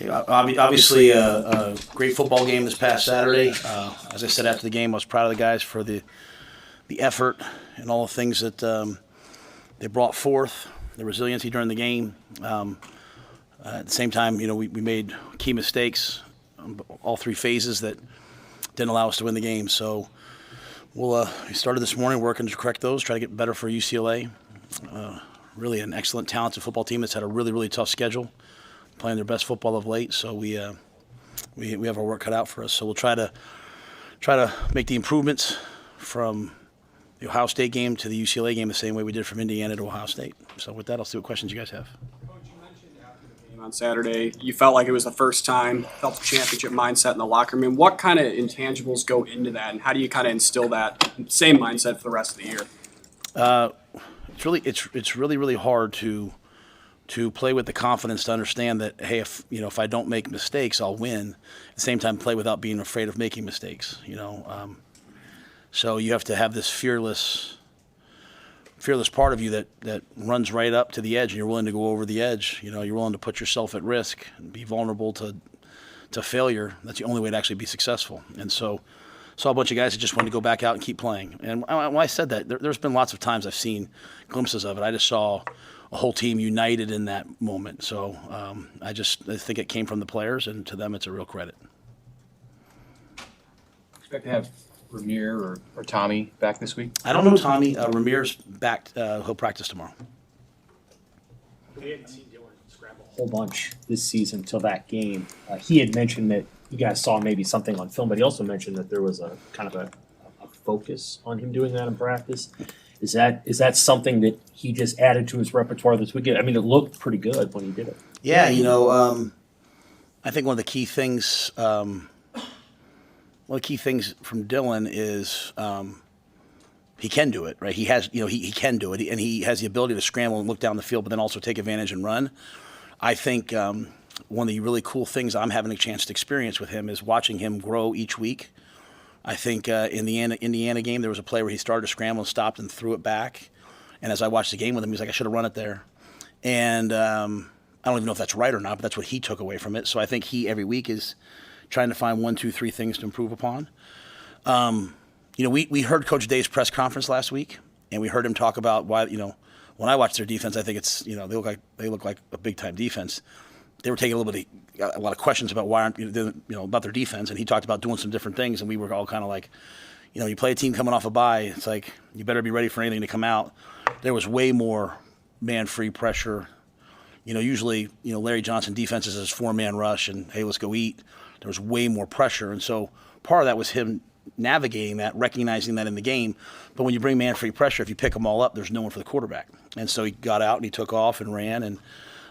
Obviously, a great football game this past Saturday. As I said after the game, I was proud of the guys for the effort and all the things that they brought forth, the resiliency during the game. At the same time, we made key mistakes on all three phases that didn't allow us to win the game. So we started this morning working to correct those, try to get better for UCLA. Really an excellent, talented football team that's had a really, really tough schedule, playing their best football of late. So we have our work cut out for us. So we'll try to make the improvements from the Ohio State game to the UCLA game the same way we did from Indiana to Ohio State. So with that, I'll see what questions you guys have. Coach, you mentioned after the game on Saturday, you felt like it was the first time, felt the championship mindset in the locker room. What kind of intangibles go into that, and how do you kind of instill that same mindset for the rest of the year? It's really hard to play with the confidence to understand that, hey, if I don't make mistakes, I'll win. At the same time, play without being afraid of making mistakes. So you have to have this fearless part of you that runs right up to the edge, and you're willing to go over the edge. You're willing to put yourself at risk and be vulnerable to failure. That's the only way to actually be successful. And so saw a bunch of guys that just wanted to go back out and keep playing. And when I said that, there's been lots of times I've seen glimpses of it. I just saw a whole team united in that moment. So I think it came from the players, and to them it's a real credit. Expect to have Ramir or Tommy back this week? I don't know Tommy. Ramir's back. He'll practice tomorrow. We hadn't seen Dylan scramble a whole bunch this season until that game. He had mentioned that you guys saw maybe something on film, but he also mentioned that there was a kind of a focus on him doing that in practice. Is that something that he just added to his repertoire this weekend? I mean, it looked pretty good when he did it. Yeah, I think one of the key things from Dylan is he can do it, right? He has, he can do it, and he has the ability to scramble and look down the field, but then also take advantage and run. I think one of the really cool things I'm having a chance to experience with him is watching him grow each week. I think in the Indiana game, there was a play where he started to scramble and stopped and threw it back. And as I watched the game with him, he was like, I should have run it there. And I don't even know if that's right or not, but that's what he took away from it. So I think he, every week, is trying to find 1, 2, 3 things to improve upon. We heard Coach Day's press conference last week, and we heard him talk about why, when I watch their defense, I think it's, they look like a big-time defense. They were taking a lot of questions about why aren't about their defense, and he talked about doing some different things, and we were all kind of like, you play a team coming off a bye, it's like you better be ready for anything to come out. There was way more man-free pressure. Usually, Larry Johnson defenses is 4-man rush, and hey, let's go eat. There was way more pressure, and so part of that was him navigating that, recognizing that in the game. But when you bring man-free pressure, if you pick them all up, there's no one for the quarterback. And so he got out and he took off and ran, and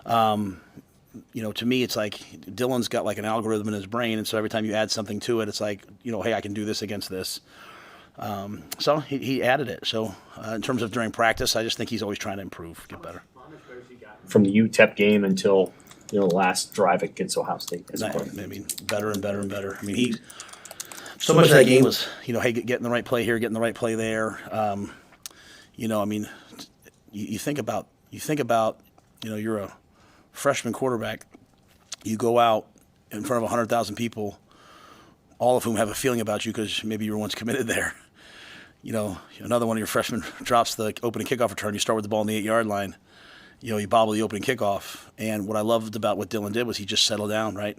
to me, it's like Dylan's got like an algorithm in his brain, and so every time you add something to it, it's like, hey, I can do this against this. So he added it. So in terms of during practice, I just think he's always trying to improve, get better. From the UTEP game until the last drive against Ohio State. Better and better and better. So much of that game was, hey, getting the right play here, getting the right play there. You think about, you're a freshman quarterback. You go out in front of 100,000 people, all of whom have a feeling about you because maybe you were once committed there. Another one of your freshmen drops the opening kickoff return. You start with the ball on the 8-yard line. You bobble the opening kickoff. And what I loved about what Dylan did was he just settled down, right?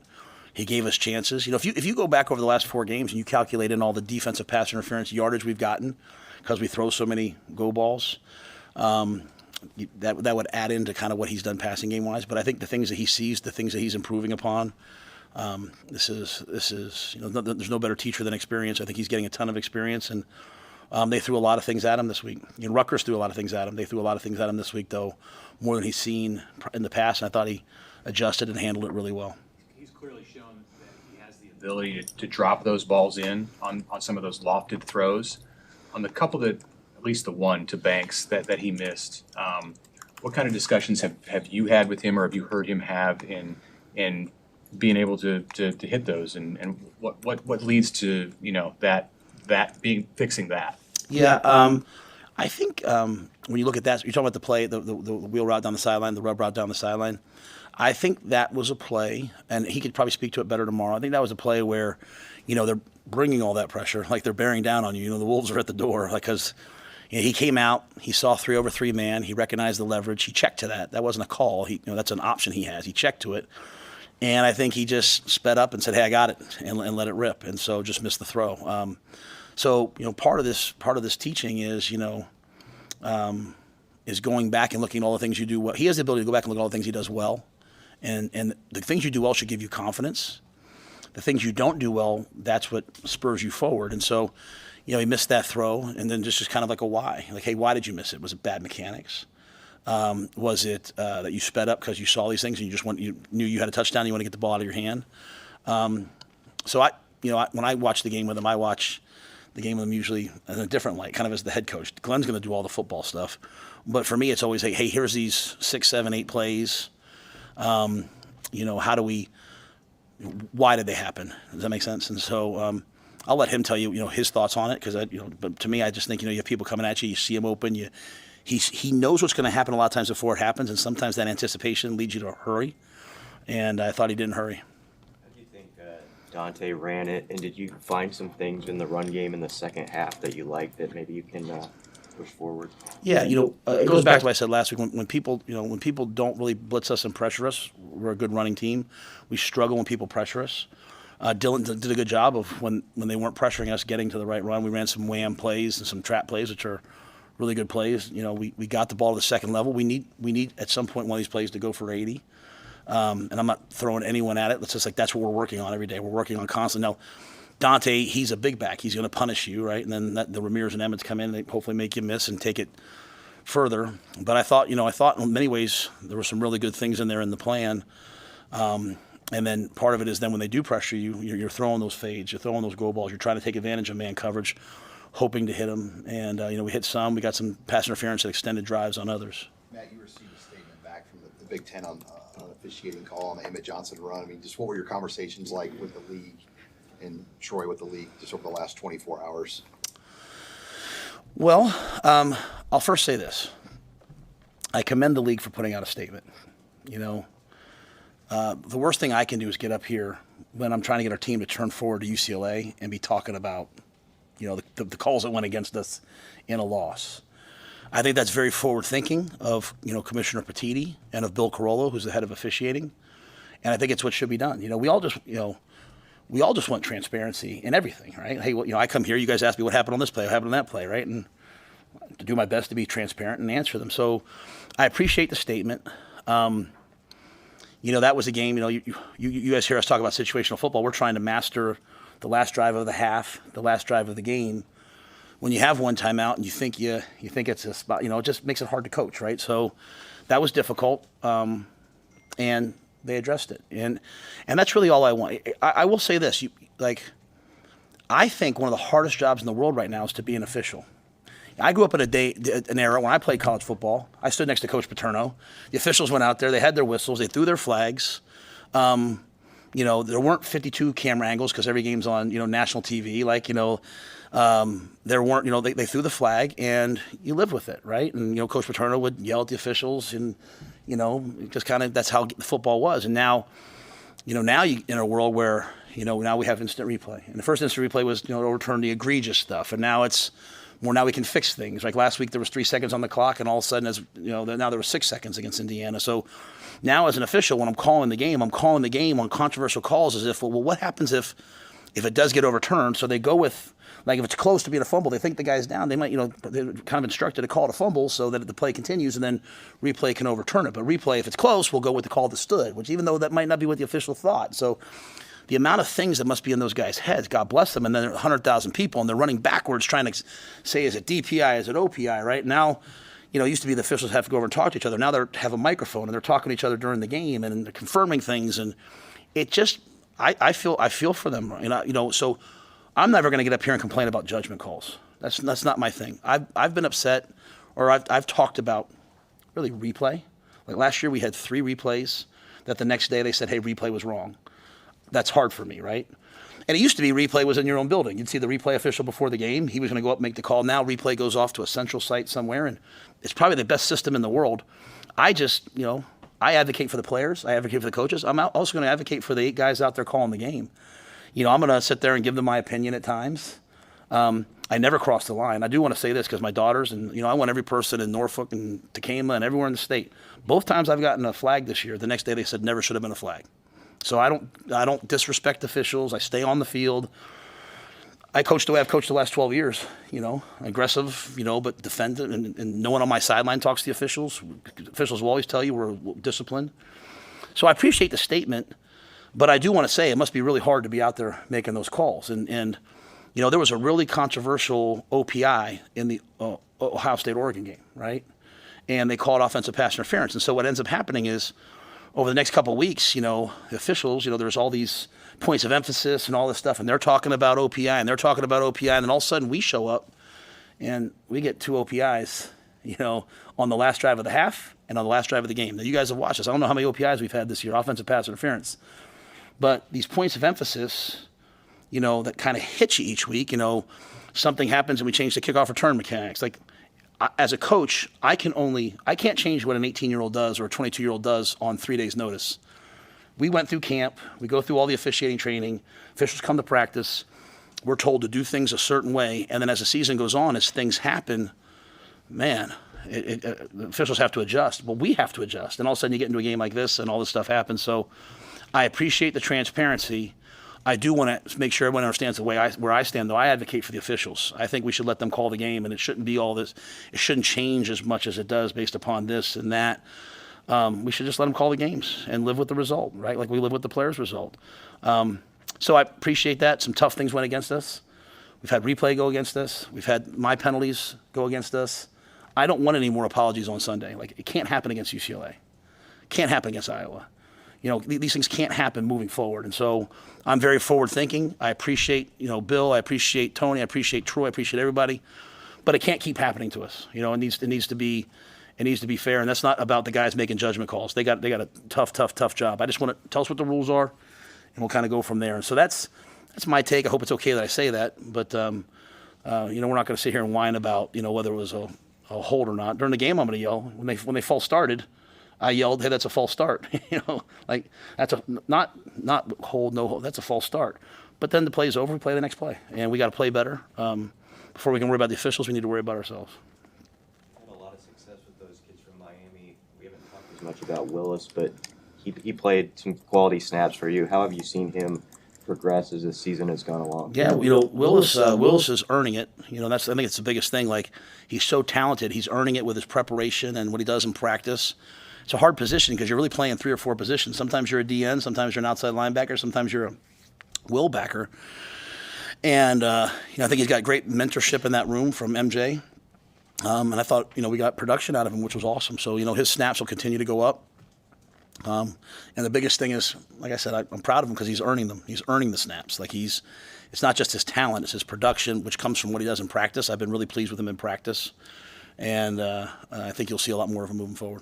He gave us chances. If you go back over the last 4 games and you calculate in all the defensive pass interference yardage we've gotten because we throw so many go balls, that would add into kind of what he's done passing game wise. But I think the things that he sees, the things that he's improving upon, this is there's no better teacher than experience. I think he's getting a ton of experience, and they threw a lot of things at him this week. Rutgers threw a lot of things at him. They threw a lot of things at him this week, though, more than he's seen in the past. And I thought he adjusted and handled it really well. He's clearly shown that he has the ability to drop those balls in on some of those lofted throws. On the couple that, at least the one to Banks that he missed, what kind of discussions have you had with him, or have you heard him have in being able to hit those, and what leads to that being fixing that? Yeah, I think when you look at that, you're talking about the play, the wheel route down the sideline, the rub route down the sideline. I think that was a play, and he could probably speak to it better tomorrow. I think that was a play where, they're bringing all that pressure, like they're bearing down on you. The Wolves are at the door, because he came out, he saw 3-over-3 man, he recognized the leverage, he checked to that. That wasn't a call. That's an option he has. He checked to it, and I think he just sped up and said, "Hey, I got it," and let it rip, and so just missed the throw. So part of this teaching is is going back and looking at all the things you do well. He has the ability to go back and look at all the things he does well. And the things you do well should give you confidence. The things you don't do well, that's what spurs you forward. And so, he missed that throw, and then just kind of like a why. Like, hey, why did you miss it? Was it bad mechanics? Was it that you sped up because you saw these things and you knew you had a touchdown, you want to get the ball out of your hand? So when I watch the game with him, I watch the game with him usually in a different light, kind of as the head coach. Glenn's going to do all the football stuff. But for me, it's always, hey, here's these 6, 7, 8 plays. Why did they happen? Does that make sense? And so I'll let him tell you, his thoughts on it, because but to me, I just think, you have people coming at you, you see him open, he knows what's going to happen a lot of times before it happens, and sometimes that anticipation leads you to hurry. And I thought he didn't hurry. How do you think Dante ran it, and did you find some things in the run game in the second half that you liked that maybe you can push forward? Yeah, it goes back to what I said last week. When people don't really blitz us and pressure us, we're a good running team. We struggle when people pressure us. Dylan did a good job of when they weren't pressuring us, getting to the right run. We ran some wham plays and some trap plays, which are really good plays. We got the ball to the second level. We need at some point one of these plays to go for 80. And I'm not throwing anyone at it. It's just like that's what we're working on every day. We're working on constantly. Now, Dante, he's a big back. He's going to punish you, right? And then the Ramirez and Emmets come in, they hopefully make you miss and take it further. But I thought in many ways there were some really good things in there in the plan. And then part of it is then when they do pressure you, you're throwing those fades, you're throwing those go balls, you're trying to take advantage of man coverage, hoping to hit them. And we hit some. We got some pass interference that extended drives on others. Matt, you received a statement back from the Big Ten on an officiating call on the Emmett Johnson run. I mean, just what were your conversations like with the league and Troy with the league just over the last 24 hours? Well, I'll first say this. I commend the league for putting out a statement. The worst thing I can do is get up here when I'm trying to get our team to turn forward to UCLA and be talking about, the calls that went against us in a loss. I think that's very forward thinking of, Commissioner Petiti and of Bill Carollo, who's the head of officiating. And I think it's what should be done. We all just want transparency in everything, right? Hey, I come here, you guys ask me what happened on this play, what happened on that play, right? And to do my best to be transparent and answer them. So I appreciate the statement. That was a game, you guys hear us talk about situational football. We're trying to master the last drive of the half, the last drive of the game. When you have one timeout and you think it's a spot, it just makes it hard to coach, right? So that was difficult, and they addressed it. And that's really all I want. I will say this, I think one of the hardest jobs in the world right now is to be an official. I grew up in an era when I played college football. I stood next to Coach Paterno. The officials went out there. They had their whistles. They threw their flags. There weren't 52 camera angles because every game's on, national TV. There weren't, they threw the flag and you live with it, right? And, Coach Paterno would yell at the officials and, just kind of that's how the football was. And now, now you in a world where, now we have instant replay. And the first instant replay was, to overturn the egregious stuff. And now it's more now we can fix things. Like last week there was 3 seconds on the clock and all of a sudden, now there was 6 seconds against Indiana. So now as an official, when I'm calling the game on controversial calls as if, well, what happens if it does get overturned? So they go with, if it's close to being a fumble, they think the guy's down. They might, they're kind of instructed to call it a fumble so that the play continues and then replay can overturn it. But replay, if it's close, will go with the call that stood, which even though that might not be what the official thought. So the amount of things that must be in those guys' heads, God bless them, and then there are 100,000 people and they're running backwards trying to say, is it DPI, is it OPI, right? Now, it used to be the officials have to go over and talk to each other. Now they have a microphone and they're talking to each other during the game and they're confirming things. And it just, I feel for them, so I'm never going to get up here and complain about judgment calls. That's not my thing. I've been upset, or I've talked about really replay. Like last year we had 3 replays that the next day they said, hey, replay was wrong. That's hard for me, right? And it used to be replay was in your own building. You'd see the replay official before the game. He was going to go up and make the call. Now replay goes off to a central site somewhere, and it's probably the best system in the world. I just, I advocate for the players. I advocate for the coaches. I'm also going to advocate for the 8 guys out there calling the game. You know, I'm going to sit there and give them my opinion at times. I never cross the line. I do want to say this because my daughters and, you know, I want every person in Norfolk and Tacoma and everywhere in the state. Both times I've gotten a flag this year, the next day they said never should have been a flag. So I don't disrespect officials. I stay on the field. I coach the way I've coached the last 12 years, you know, aggressive, you know, but defendant, and no one on my sideline talks to the officials. Officials will always tell you we're disciplined. So I appreciate the statement, but I do want to say it must be really hard to be out there making those calls. And you know, there was a really controversial OPI in the Ohio State-Oregon game, right? And they called offensive pass interference. And so what ends up happening is over the next couple of weeks, you know, the officials, you know, there's all these points of emphasis and all this stuff, and they're talking about OPI, and they're talking about OPI, and then all of a sudden we show up, and we get 2 OPIs, you know, on the last drive of the half and on the last drive of the game. Now, you guys have watched this. I don't know how many OPIs we've had this year, offensive pass interference. But these points of emphasis, you know, that kind of hit you each week, you know, something happens and we change the kickoff return mechanics. Like, as a coach, I can't change what an 18-year-old does or a 22-year-old does on 3 days' notice. We went through camp. We go through all the officiating training. Officials come to practice. We're told to do things a certain way. And then as the season goes on, as things happen, man, the officials have to adjust. Well, we have to adjust. And all of a sudden you get into a game like this and all this stuff happens. So I appreciate the transparency. I do want to make sure everyone understands the way where I stand, though. I advocate for the officials. I think we should let them call the game, and it shouldn't be all this. It shouldn't change as much as it does based upon this and that. We should just let them call the games and live with the result, right? Like we live with the players' result. So I appreciate that. Some tough things went against us. We've had replay go against us. We've had my penalties go against us. I don't want any more apologies on Sunday. Like, it can't happen against UCLA. It can't happen against Iowa. You know, these things can't happen moving forward. And so I'm very forward thinking. I appreciate, you know, Bill. I appreciate Tony. I appreciate Troy. I appreciate everybody. But it can't keep happening to us. You know, it needs to be fair. And that's not about the guys making judgment calls. They got a tough job. I just want to tell us what the rules are, and we'll kind of go from there. And so that's my take. I hope it's okay that I say that. But, you know, we're not going to sit here and whine about, you know, whether it was a hold or not. During the game, I'm going to yell. When they false started, I yelled, "Hey, that's a false start." You know, like, that's a not hold, no hold. That's a false start. But then the play's over. We play the next play, and we got to play better. Before we can worry about the officials, we need to worry about ourselves. Had a lot of success with those kids from Miami. We haven't talked as much about Willis, but he played some quality snaps for you. How have you seen him progress as the season has gone along? Yeah, you know, Willis is earning it. You know, I think it's the biggest thing. Like, he's so talented. He's earning it with his preparation and what he does in practice. It's a hard position because you're really playing 3 or 4 positions. Sometimes you're a DN, sometimes you're an outside linebacker, sometimes you're a will backer. And, you know, I think he's got great mentorship in that room from MJ. And I thought, you know, we got production out of him, which was awesome. So, you know, his snaps will continue to go up. And the biggest thing is, like I said, I'm proud of him because he's earning them. He's earning the snaps. Like, it's not just his talent, it's his production, which comes from what he does in practice. I've been really pleased with him in practice. And I think you'll see a lot more of him moving forward.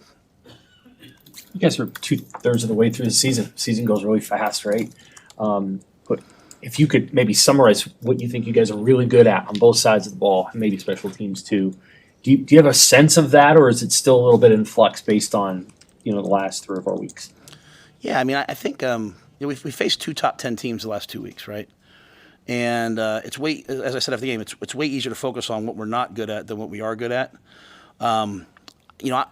You guys are 2/3 of the way through the season. Season goes really fast, right? But if you could maybe summarize what you think you guys are really good at on both sides of the ball, and maybe special teams too. Do you have a sense of that, or is it still a little bit in flux based on, you know, the last 3 or 4 weeks? Yeah, I mean, I think you know, we faced 2 top 10 teams the last 2 weeks, right? And it's way, as I said after the game, it's way easier to focus on what we're not good at than what we are good at. You know,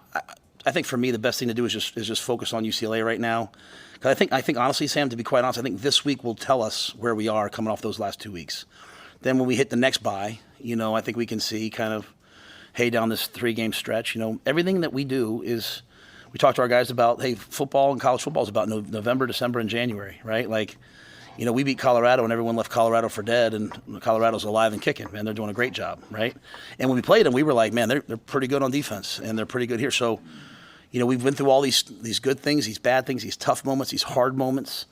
I think for me the best thing to do is just focus on UCLA right now. Because I think honestly, Sam, to be quite honest, I think this week will tell us where we are coming off those last 2 weeks. Then when we hit the next bye, you know, I think we can see kind of, hey, down this 3-game stretch, you know, everything that we do is, we talk to our guys about, hey, football and college football is about November, December, and January, right? Like, you know, we beat Colorado and everyone left Colorado for dead, and Colorado's alive and kicking, man. They're doing a great job, right? And when we played them, we were like, man, they're pretty good on defense, and they're pretty good here. So, you know, we've been through all these good things, these bad things, these tough moments, these hard moments,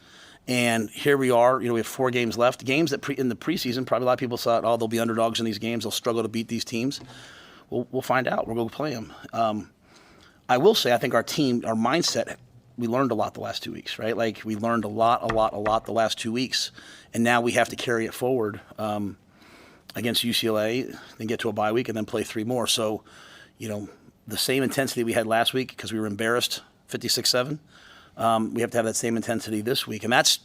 and here we are. You know, we have 4 games left. Games that in the preseason, probably a lot of people thought, oh, they'll be underdogs in these games. They'll struggle to beat these teams. We'll find out. We'll go play them. I will say, I think our team, our mindset, we learned a lot the last 2 weeks, right? Like, we learned a lot the last 2 weeks, and now we have to carry it forward against UCLA, then get to a bye week, and then play 3 more. So, you know, the same intensity we had last week because we were embarrassed 56-7. We have to have that same intensity this week. And that's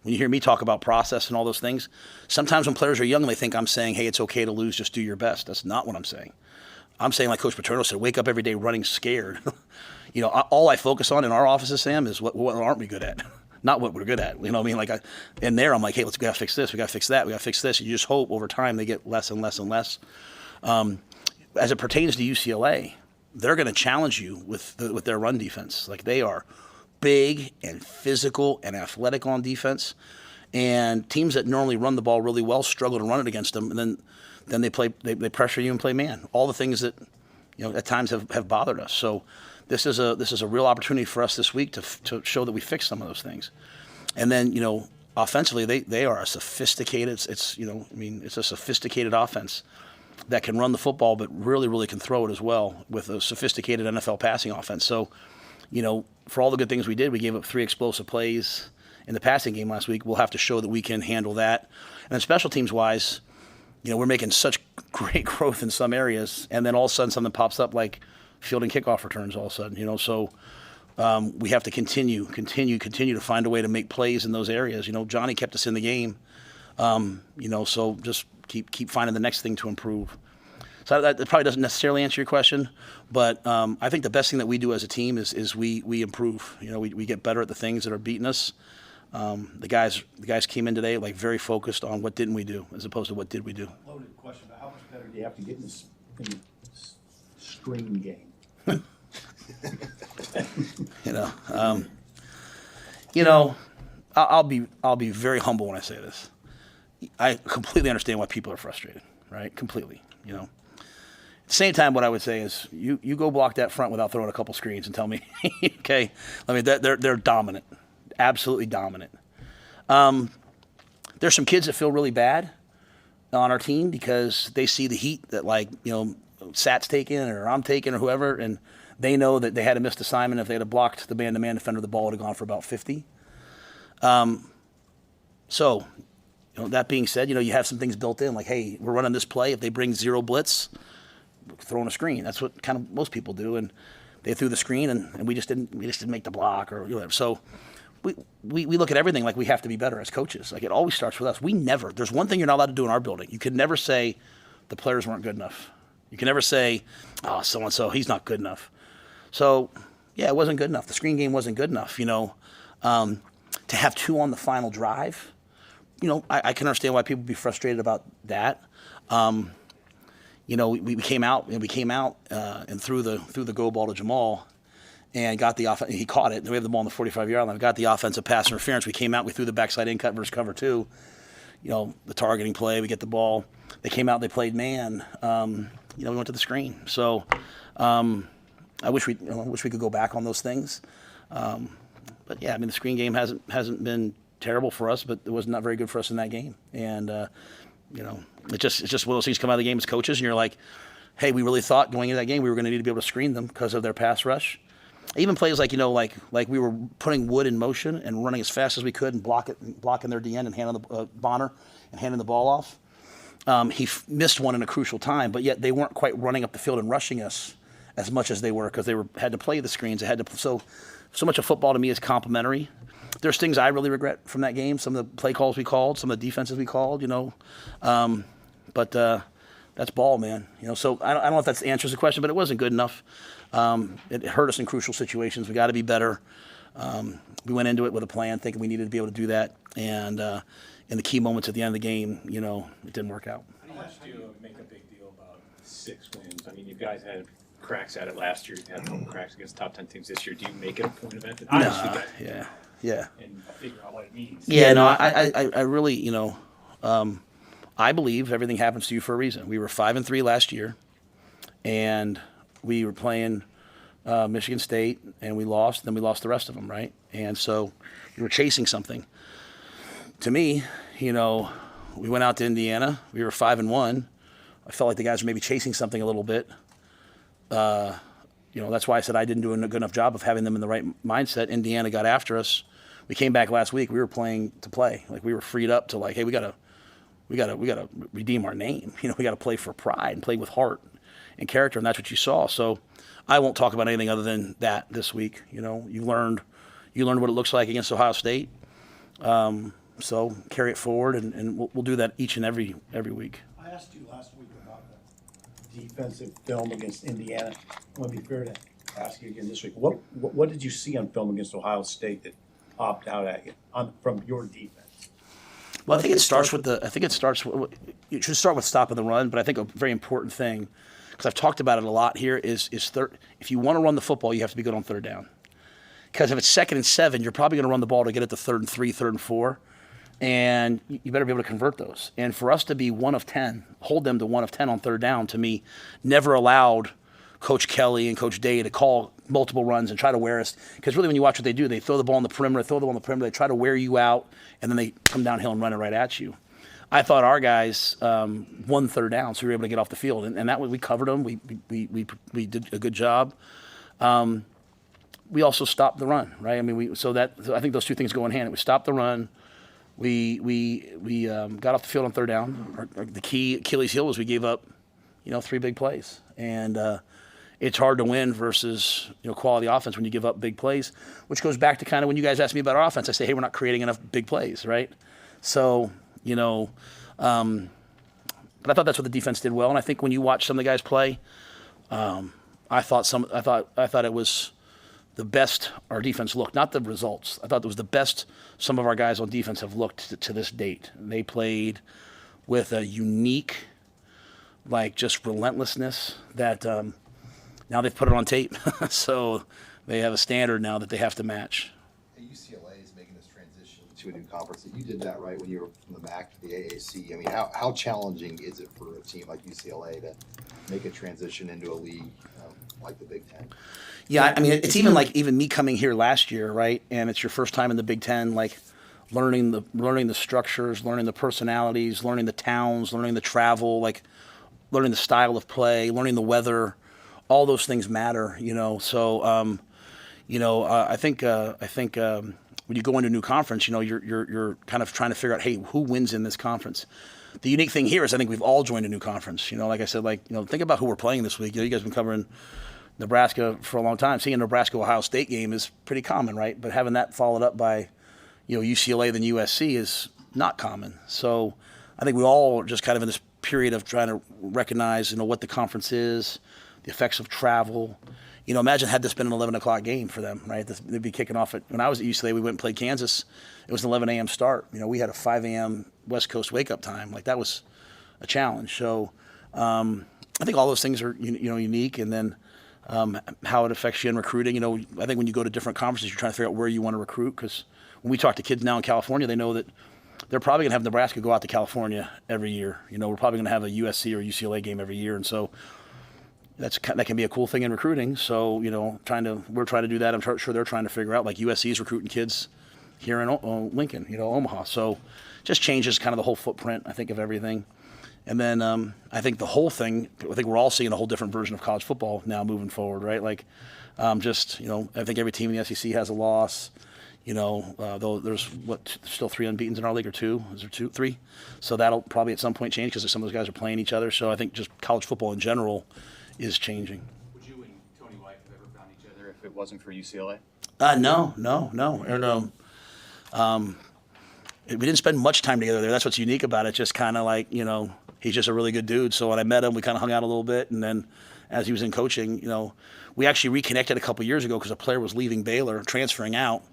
when you hear me talk about process and all those things. Sometimes when players are young, they think I'm saying, hey, it's okay to lose, just do your best. That's not what I'm saying. I'm saying, like Coach Paterno said, wake up every day running scared. All I focus on in our offices, Sam, is what aren't we good at? Not what we're good at. You know what I mean? Like, in there, I'm like, hey, we got to fix this. We got to fix that. We got to fix this. You just hope over time they get less and less and less. As it pertains to UCLA, they're going to challenge you with their run defense. Like, they are big and physical and athletic on defense, and teams that normally run the ball really well struggle to run it against them, and then they pressure you and play man. All the things that at times have bothered us. So this is a real opportunity for us this week to show that we fix some of those things. And then offensively they are a sophisticated. It's a sophisticated offense that can run the football, but really can throw it as well with a sophisticated NFL passing offense. So, for all the good things we did, we gave up 3 explosive plays in the passing game last week. We'll have to show that we can handle that. And then special teams wise, we're making such great growth in some areas, and then all of a sudden something pops up like field and kickoff returns all of a sudden, So we have to continue to find a way to make plays in those areas. Johnny kept us in the game, so just keep finding the next thing to improve. So that probably doesn't necessarily answer your question, but I think the best thing that we do as a team is we improve. We get better at the things that are beating us. The guys came in today like very focused on what didn't we do as opposed to what did we do. Loaded question, but how much better do you have to get in this screen game? I'll be very humble when I say this. I completely understand why people are frustrated, right? Completely, At the same time, what I would say is you go block that front without throwing a couple screens and tell me, okay, they're dominant, absolutely dominant. There's some kids that feel really bad on our team because they see the heat that Sat's taking or I'm taking or whoever, and they know that they had a missed assignment. If they had blocked the man-to-man defender, the ball would have gone for about 50. So, that being said, you have some things built in, like, hey, we're running this play. If they bring 0 blitz, we're throwing a screen. That's what kind of most people do, and they threw the screen, and we just didn't make the block or whatever. So we look at everything like we have to be better as coaches. Like, it always starts with us. There's one thing you're not allowed to do in our building. You can never say the players weren't good enough. You can never say, oh, so-and-so, he's not good enough. So, yeah, it wasn't good enough. The screen game wasn't good enough, To have 2 on the final drive, I can understand why people would be frustrated about that. We came out and threw the go ball to Jamal and got the offense. He caught it. We had the ball on the 45-yard line. We got the offensive pass interference. We came out. We threw the backside in cut versus cover 2. The targeting play. We get the ball. They came out. They played man. We went to the screen. So I wish we could go back on those things. But yeah, the screen game hasn't been terrible for us, but it was not very good for us in that game. And it's just one of those things come out of the game as coaches, and you're like, hey, we really thought going into that game we were going to need to be able to screen them because of their pass rush. Even plays like like we were putting Wood in motion and running as fast as we could and blocking their DN and handing the Bonner and handing the ball off. He missed one in a crucial time, but yet they weren't quite running up the field and rushing us as much as they were because they had to play the screens. They had to so much of football to me is complementary. There's things I really regret from that game. Some of the play calls we called, some of the defenses we called, but that's ball, man. So I don't know if that answers the question, but it wasn't good enough. It hurt us in crucial situations. We got to be better. We went into it with a plan, thinking we needed to be able to do that, and in the key moments at the end of the game, it didn't work out. How much do you make a big deal about 6 wins? You guys had cracks at it last year. You had no cracks against top 10 teams this year. Do you make it a point of emphasis? Yeah. And figure out what it means. Yeah, no, I really, I believe everything happens to you for a reason. We were 5-3 last year, and we were playing Michigan State, and we lost. Then we lost the rest of them, right? And so we were chasing something. To me, we went out to Indiana. We were 5-1. I felt like the guys were maybe chasing something a little bit. That's why I said I didn't do a good enough job of having them in the right mindset. Indiana got after us. We came back last week. We were playing to play. Like, we were freed up to, like, hey, we gotta redeem our name. We gotta play for pride and play with heart. and character, and that's what you saw. So I won't talk about anything other than that this week. You know, you learned what it looks like against Ohio State. So carry it forward, and we'll do that each and every week. I asked you last week about the defensive film against Indiana. I want to be fair to ask you again this week. What did you see on film against Ohio State that popped out at you from your defense? Well, I think it starts with you should start with stopping the run, but I think a very important thing, because I've talked about it a lot here, is if you want to run the football, you have to be good on third down. Because if it's 2nd and 7, you're probably going to run the ball to get it to 3rd and 3, 3rd and 4, and you better be able to convert those. And for us to be 1 of 10, hold them to 1 of 10 on third down, to me, never allowed Coach Kelly and Coach Day to call multiple runs and try to wear us. Because really when you watch what they do, they throw the ball on the perimeter, they try to wear you out, and then they come downhill and run it right at you. I thought our guys won third down, so we were able to get off the field. And that way we covered them. We did a good job. We also stopped the run, right? I mean, so I think those two things go in hand. We stopped the run. We got off the field on third down. The key Achilles heel was we gave up, 3 big plays, and it's hard to win versus quality offense when you give up big plays. Which goes back to kind of when you guys asked me about our offense. I say, hey, we're not creating enough big plays, right? So but I thought that's what the defense did well, and I think when you watch some of the guys play, I thought it was the best our defense looked, not the results. I thought it was the best some of our guys on defense have looked to this date. They played with a unique, just relentlessness that now they've put it on tape. So they have a standard now that they have to match. UCLA is making this transition to a new conference. You did that right when you were from the MAC to the AAC. I mean, how challenging is it for a team like UCLA to make a transition into a league like the Big Ten? Yeah, I mean, it's even me coming here last year, right? And it's your first time in the Big Ten, learning the structures, learning the personalities, learning the towns, learning the travel, learning the style of play, learning the weather. All those things matter, So, I think when you go into a new conference, you're kind of trying to figure out, hey, who wins in this conference? The unique thing here is I think we've all joined a new conference. Like I said, think about who we're playing this week. You guys have been covering Nebraska for a long time. Seeing a Nebraska-Ohio State game is pretty common, right? But having that followed up by, UCLA then USC is not common. So I think we all are just kind of in this period of trying to recognize, what the conference is, the effects of travel. Imagine had this been an 11 o'clock game for them, right? They'd be kicking off when I was at UCLA, we went and played Kansas. It was an 11 a.m. start. We had a 5 a.m. West Coast wake-up time. That was a challenge. So I think all those things are, unique. And then how it affects you in recruiting. I think when you go to different conferences, you're trying to figure out where you want to recruit. Because when we talk to kids now in California, they know that they're probably going to have Nebraska go out to California every year. We're probably going to have a USC or UCLA game every year. And so that can be a cool thing in recruiting. So, we're trying to do that. I'm sure they're trying to figure out, USC is recruiting kids here in Lincoln, Omaha. So just changes kind of the whole footprint, I think, of everything. And then I think the whole thing, I think we're all seeing a whole different version of college football now moving forward, right? I think every team in the SEC has a loss. Though there's still 3 unbeatens in our league, or 2? Is there 2, 3? So that'll probably at some point change because some of those guys are playing each other. So I think just college football in general is changing. Would you and Tony White have ever found each other if it wasn't for UCLA? No. We didn't spend much time together there. That's what's unique about it. Just kind of he's just a really good dude. So when I met him, we kind of hung out a little bit. And then as he was in coaching, we actually reconnected a couple years ago because a player was leaving Baylor, transferring out,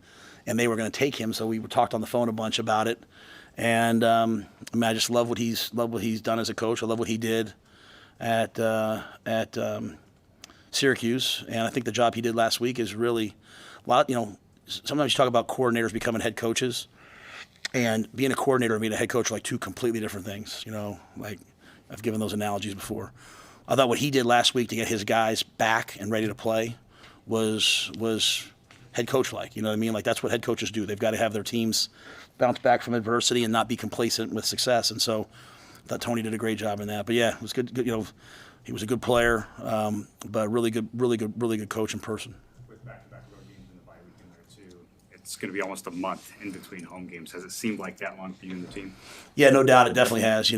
and they were going to take him. So we talked on the phone a bunch about it. And I just love what he's done as a coach. I love what he did at Syracuse. And I think the job he did last week is really a lot. Sometimes you talk about coordinators becoming head coaches. And being a coordinator and being a head coach are two completely different things. I've given those analogies before. I thought what he did last week to get his guys back and ready to play was head coach-like. You know what I mean? That's what head coaches do. They've got to have their teams bounce back from adversity and not be complacent with success. And so I thought Tony did a great job in that. But yeah, it was good. He was a good player, but really good coach in person. With back-to-back road games in the bye week in there too, it's going to be almost a month in between home games. Has it seemed like that long for you and the team? Yeah, no doubt, it definitely has.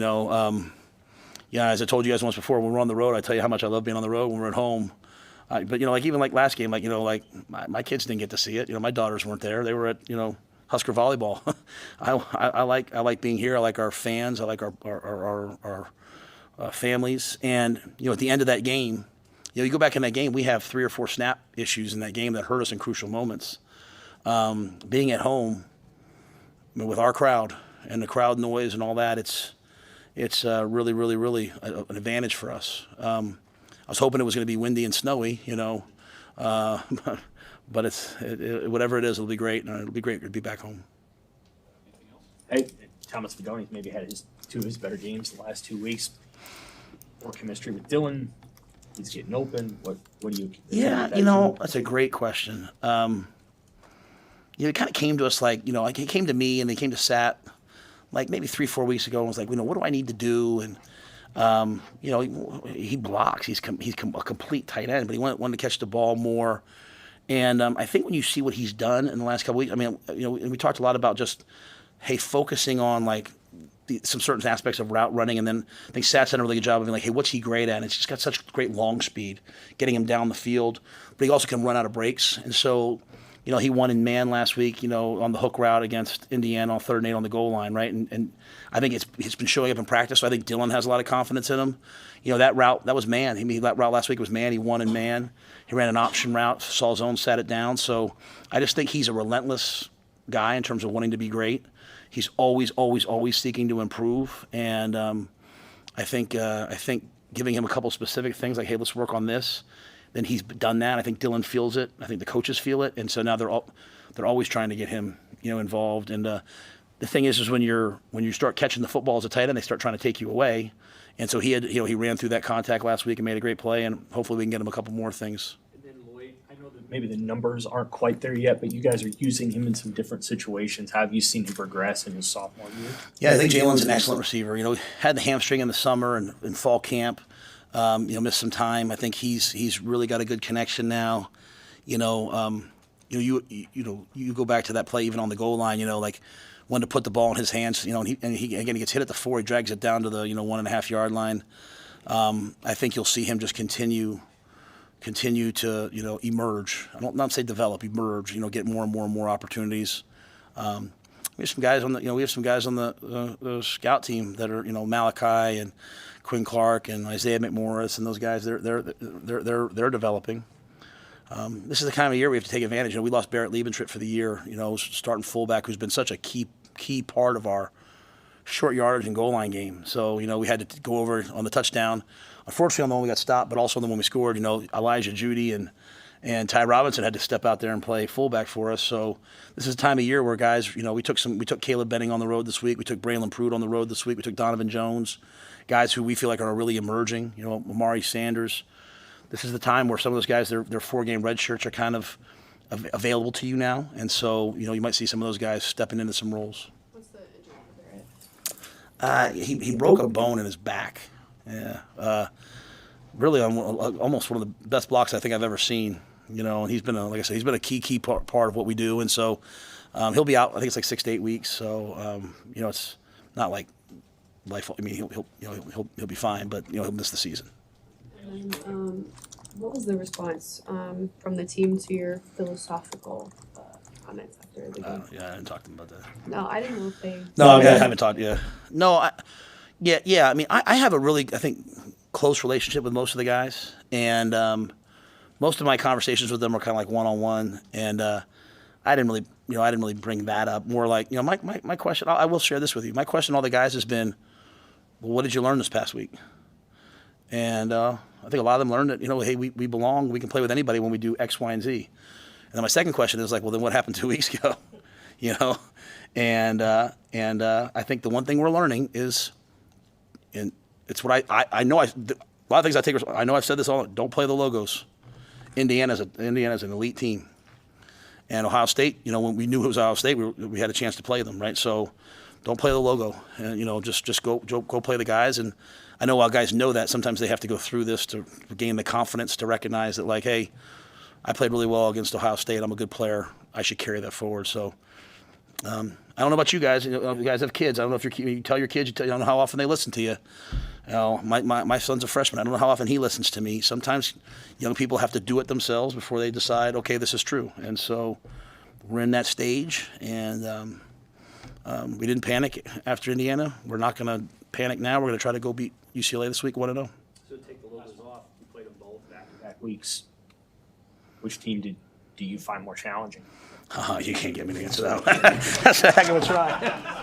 Yeah, as I told you guys once before, when we're on the road, I tell you how much I love being on the road when we're at home. But like even like last game, like my kids didn't get to see it. My daughters weren't there; they were at Husker volleyball. I like being here. I like our fans. I like our families. And at the end of that game, you go back in that game, we have 3 or 4 snap issues in that game that hurt us in crucial moments. Being at home with our crowd and the crowd noise and all that, it's really, really, really an advantage for us. I was hoping it was going to be windy and snowy, but whatever it is, it'll be great, and it'll be great to be back home. Hey, Thomas Fedoni's maybe had 2 of his better games the last 2 weeks. More chemistry with Dylan. He's getting open. What do you? Yeah, that's a great question. It kind of came to us like it came to me and they came to Sat like maybe 3-4 weeks ago and was like, what do I need to do? And he blocks. He's a complete tight end, but he wanted to catch the ball more. And I think when you see what he's done in the last couple weeks, and we talked a lot about just focusing on like some certain aspects of route running, and then I think Sat's done a really good job of being like, hey, what's he great at? And it's just got such great long speed, getting him down the field, but he also can run out of breaks. And so, he won in man last week, on the hook route against Indiana on 3rd and 8 on the goal line, right? And I think it's been showing up in practice, so I think Dylan has a lot of confidence in him. That route, that was man. That route last week was man. He won in man. He ran an option route, saw zone, sat it down. So I just think he's a relentless guy in terms of wanting to be great. He's always, always, always seeking to improve. And I think giving him a couple specific things like, hey, let's work on this, then he's done that. I think Dylan feels it. I think the coaches feel it. And so now they're always trying to get him, involved. And the thing is when you start catching the football as a tight end, they start trying to take you away. And so he ran through that contact last week and made a great play, and hopefully we can get him a couple more things. And then Lloyd, I know that maybe the numbers aren't quite there yet, but you guys are using him in some different situations. How have you seen him progress in his sophomore year? Yeah, I think Jaylen's an excellent receiver. Had the hamstring in the summer and in fall camp. Missed some time. I think he's really got a good connection now. You go back to that play even on the goal line. Like when to put the ball in his hands. And he again, he gets hit at the 4. He drags it down to the 1.5 yard line. I think you'll see him just continue to emerge. I don't not say develop, emerge. Get more and more and more opportunities. We have some guys on the scout team that are Malachi and Quinn Clark and Isaiah McMorris and those guys. They're developing. This is the kind of year we have to take advantage. We lost Barrett Liebentritt for the year. Starting fullback, who's been such a key part of our short yardage and goal line game. So we had to go over on the touchdown. Unfortunately, on the one we got stopped, but also on the one we scored. Elijah Judy and Ty Robinson had to step out there and play fullback for us. So this is a time of year where guys, we took Caleb Benning on the road this week. We took Braylon Pruitt on the road this week. We took Donovan Jones, guys who we feel like are really emerging. Amari Sanders. This is the time where some of those guys, their 4-game red shirts are kind of available to you now, and so you might see some of those guys stepping into some roles. What's the injury for Barrett? He broke a bone in his back. Yeah, really almost one of the best blocks I think I've ever seen. And he's been like I said, he's been a key part of what we do, and so he'll be out. I think it's like 6 to 8 weeks. So it's not like life. I mean, he'll be fine, but he'll miss the season. And then, what was the response from the team to your philosophical comments after the game? Yeah, I didn't talk to them about that. No, I didn't know if they. No, I haven't talked. Yeah, no, yeah. I mean, I have a really, I think, close relationship with most of the guys, and most of my conversations with them are kind of like one-on-one, and I didn't really bring that up. More like, my question. I will share this with you. My question to all the guys has been, well, what did you learn this past week? And I think a lot of them learned that, hey, we belong. We can play with anybody when we do X, Y, and Z. And then my second question is like, well, then what happened 2 weeks ago? And I think the one thing we're learning is, and it's what I know. A lot of things I take. I know I've said this all. Don't play the logos. Indiana's an elite team, and Ohio State. When we knew it was Ohio State, we had a chance to play them, right? So don't play the logo, and just go play the guys. And I know while guys know that, sometimes they have to go through this to gain the confidence to recognize that, like, hey, I played really well against Ohio State. I'm a good player. I should carry that forward. So I don't know about you guys. You guys have kids. I don't know if you tell your kids. You don't know how often they listen to you. You know, my son's a freshman. I don't know how often he listens to me. Sometimes young people have to do it themselves before they decide, okay, this is true. And so we're in that stage, and we didn't panic after Indiana. We're not going to panic now. We're going to try to go beat UCLA this week, 1-0. So take the Lobos off. You played them both back-to-back weeks. Which team do you find more challenging? You can't get me to answer that one. That's a heck of a try.